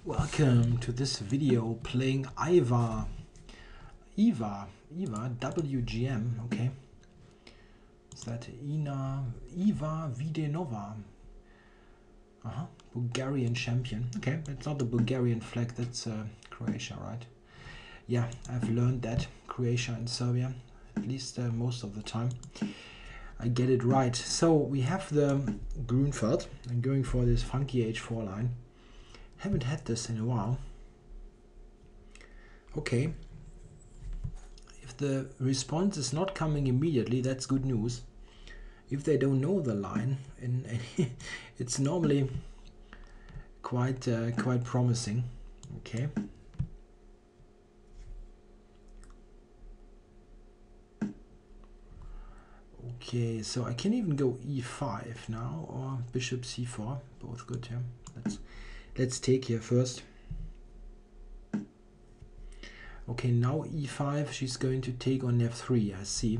Welcome to this video playing Iva WGM. Okay, is that Iva Videnova? Bulgarian champion. Okay, it's not the Bulgarian flag, that's Croatia, right? Yeah, I've learned that Croatia and Serbia, at least most of the time I get it right. So we have the Grunfeld. I'm going for this funky h4 line. Haven't had this in a while. Okay, if the response is not coming immediately, that's good news. If they don't know the line, and it's normally quite promising. Okay. Okay, so I can even go e5 now, or bishop c4, both good here. Let's take here first. Okay, now e5, she's going to take on f3, I see.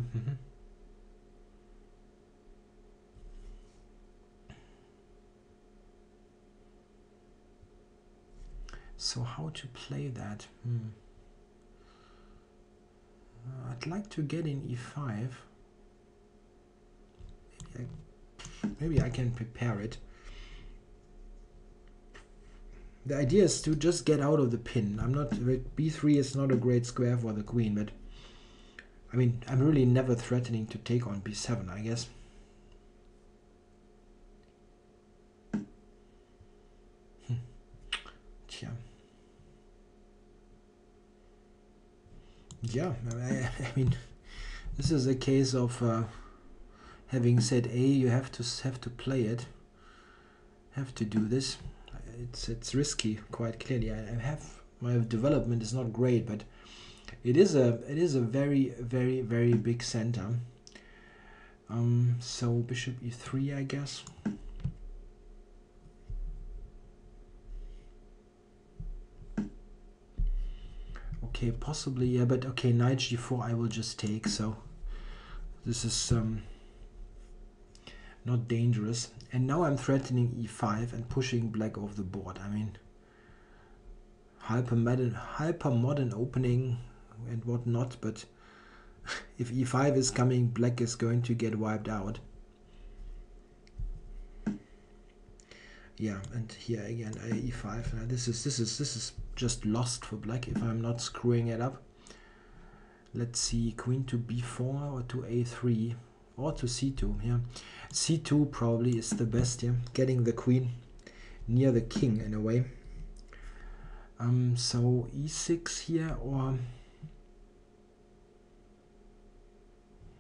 So how to play that? I'd like to get in e5. Maybe I can prepare it. The idea is to just get out of the pin. b3 is not a great square for the queen, but I mean, I'm really never threatening to take on b7, I guess. Yeah, I mean, this is a case of having said A, you have to play it. Have to do this. It's risky, quite clearly. My development is not great, but it is a very big center. So bishop e3, I guess. Okay, possibly, yeah, but okay, knight g4 I will just take, so this is not dangerous. And now I'm threatening e5 and pushing black off the board. I mean, hyper modern opening and whatnot, but if e5 is coming, black is going to get wiped out. Yeah, and here again e5. Now this is just lost for black if I'm not screwing it up. Let's see, queen to b4 or to a3 or to c2. Yeah, c2 probably is the best here, getting the queen near the king in a way. So e6 here, or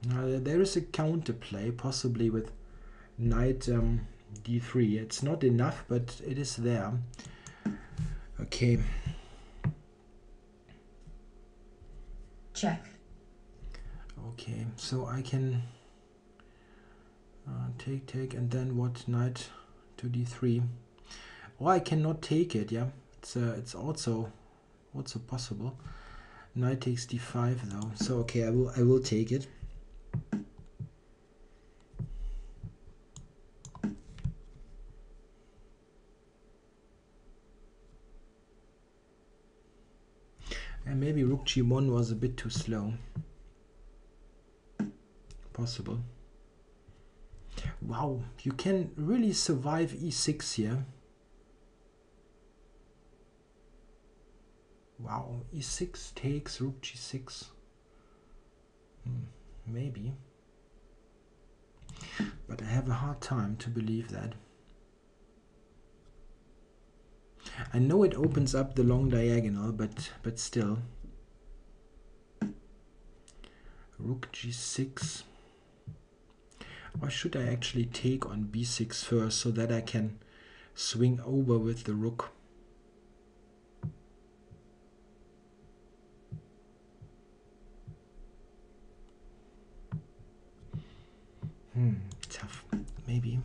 there is a counterplay possibly with knight d3. It's not enough, but it is there. Okay. Check. Okay, so I can take, and then what? Knight to d3. Or I cannot take it. Yeah, it's also possible. Knight takes d5 though. So okay, I will take it. And maybe rook g1 was a bit too slow. Possible. Wow, you can really survive e6 here. Wow, e6 takes rook g6. Maybe. But I have a hard time to believe that. I know it opens up the long diagonal, but still. Rook g6. Or should I actually take on b6 first so that I can swing over with the rook? Tough. Maybe.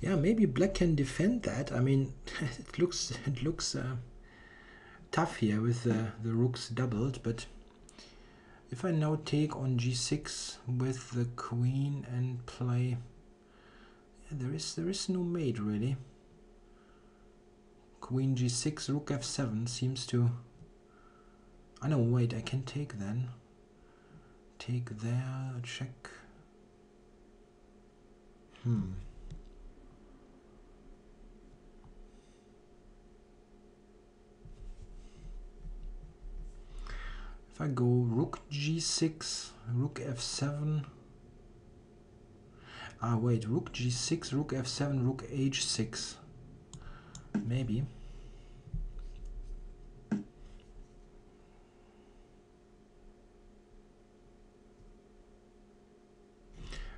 Yeah, maybe black can defend that. I mean, it looks tough here with the rooks doubled, but if I now take on g6 with the queen and play, yeah, there is no mate really. Queen g6, rook f7 seems to. I know. Wait, I can take then. Take there, check. If I go rook g6, rook f7. Ah, wait, rook g6, rook f7, rook h6. Maybe.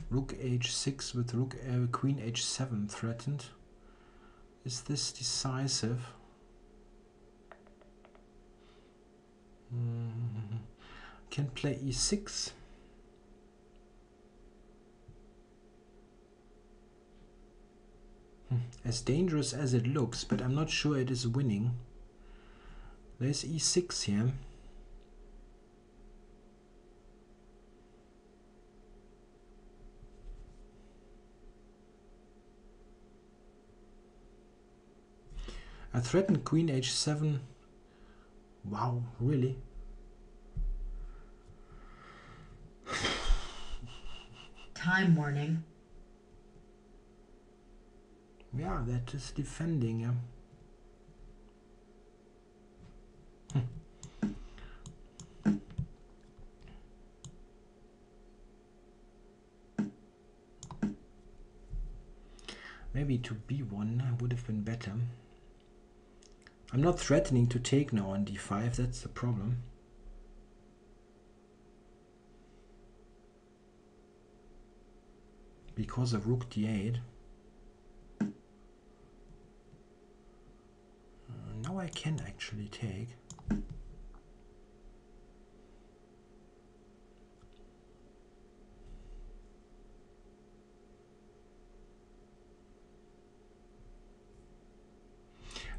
Rook h6 with rook queen h7 threatened. Is this decisive? Can play e6. As dangerous as it looks, but I'm not sure it is winning. There's e6 here. I threatened queen h7. Wow, really? Time warning. Yeah, that is defending. Yeah. Maybe to b1 would have been better. I'm not threatening to take now on d5, that's the problem. Because of rook d8. Now I can actually take.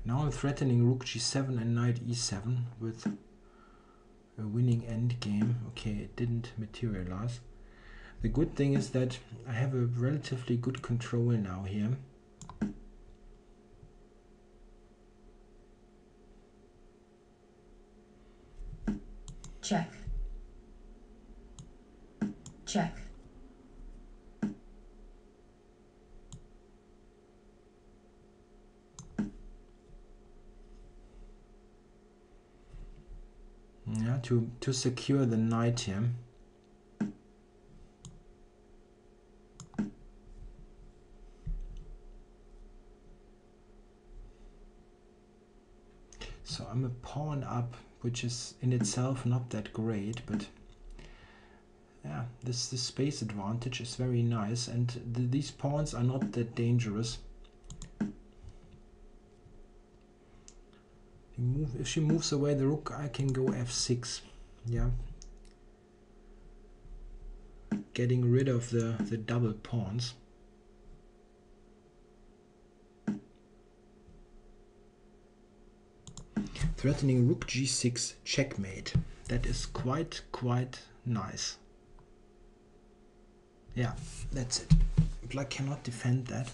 Now I'm threatening rook g7 and knight e7 with a winning endgame. Okay, it didn't materialize. The good thing is that I have a relatively good control now here. Check. Check. Yeah, to secure the knight here. So I'm a pawn up, which is in itself not that great, but yeah, this space advantage is very nice, and these pawns are not that dangerous. If she moves away the rook, I can go f6. Yeah, getting rid of the double pawns. Threatening rook g6 checkmate. That is quite nice. Yeah, that's it. Black cannot defend that.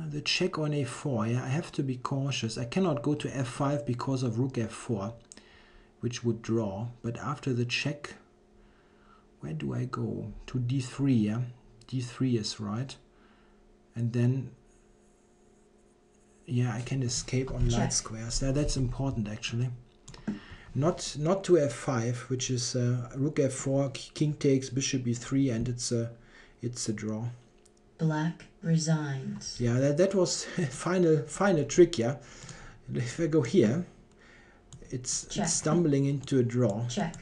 The check on a4, yeah, I have to be cautious. I cannot go to f5 because of rook f4, which would draw. But after the check, where do I go? To d3, yeah? d3 is right. And then, yeah, I can escape on light squares. Yeah, that's important actually. Not to f5, which is rook f4, king takes, bishop e3, and it's a draw. Black resigns. Yeah, that was final trick. Yeah, if I go here, it's stumbling into a draw. Check.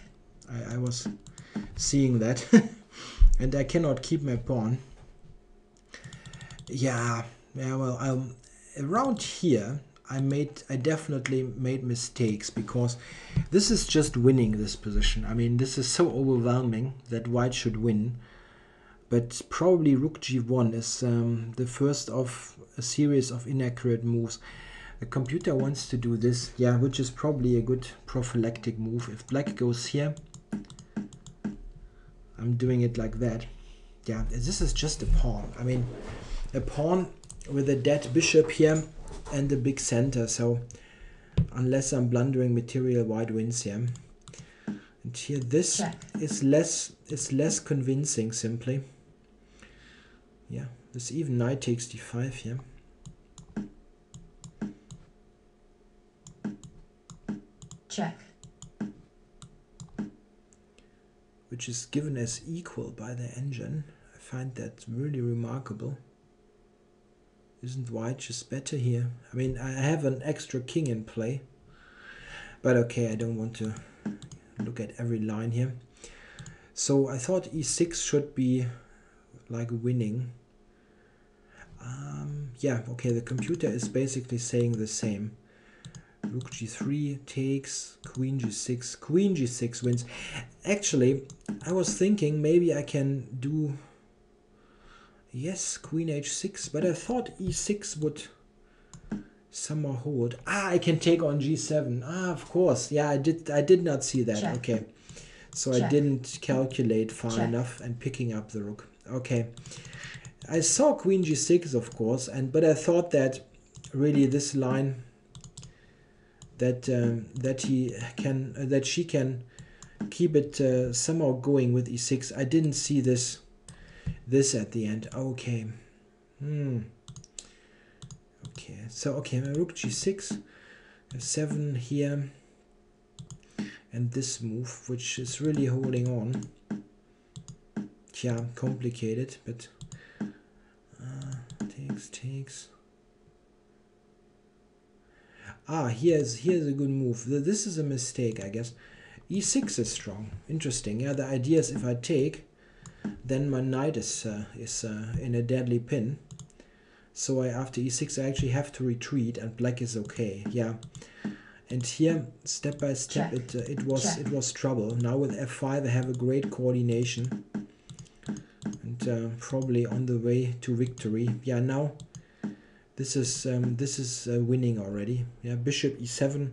I was seeing that, and I cannot keep my pawn. Yeah. Well, around here I definitely made mistakes, because this is just winning this position. I mean, this is so overwhelming that white should win. But probably rook g1 is the first of a series of inaccurate moves. The computer wants to do this, yeah, which is probably a good prophylactic move. If black goes here, I'm doing it like that. Yeah, this is just a pawn. I mean, a pawn with a dead bishop here and a big center. So unless I'm blundering material, white wins here. And here this is less convincing simply. Yeah, this even knight takes d5 here. Check. Which is given as equal by the engine. I find that really remarkable. Isn't white just better here? I mean, I have an extra king in play. But okay, I don't want to look at every line here. So I thought e6 should be like winning. Yeah, okay, the computer is basically saying the same. Rook g3 takes, queen g6 wins. Actually, I was thinking maybe I can do, yes, queen h6, but I thought e6 would somehow hold. I can take on g7. Of course, yeah, I did not see that. Check. Okay, so Check. I didn't calculate far Check. enough and picking up the rook. Okay, I saw queen g6, of course, but I thought that really this line, that she can keep it somehow going with e6. I didn't see this at the end. Okay. Okay. So okay, rook g6, 7 here, and this move, which is really holding on. Yeah, complicated, but takes. Here's a good move. This is a mistake, I guess. e6 is strong. Interesting. Yeah, the idea is if I take, then my knight is in a deadly pin. So after e6 I actually have to retreat, and black is okay. Yeah. And here, step by step, it was trouble. Now with f5 I have a great coordination, and probably on the way to victory. Yeah, now this is winning already. Yeah, bishop e7.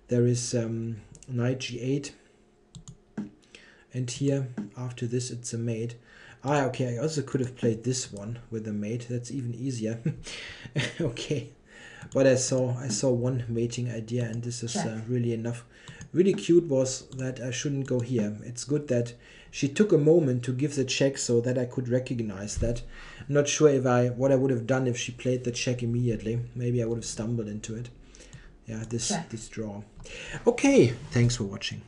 There is knight g8, and here after this it's a mate. Okay, I also could have played this one with a mate. That's even easier. Okay, but I saw one mating idea, and this is really enough. Really cute was that I shouldn't go here. It's good that she took a moment to give the check so that I could recognize that. I'm not sure what I would have done if she played the check immediately. Maybe I would have stumbled into it. Yeah, this draw. Okay, thanks for watching.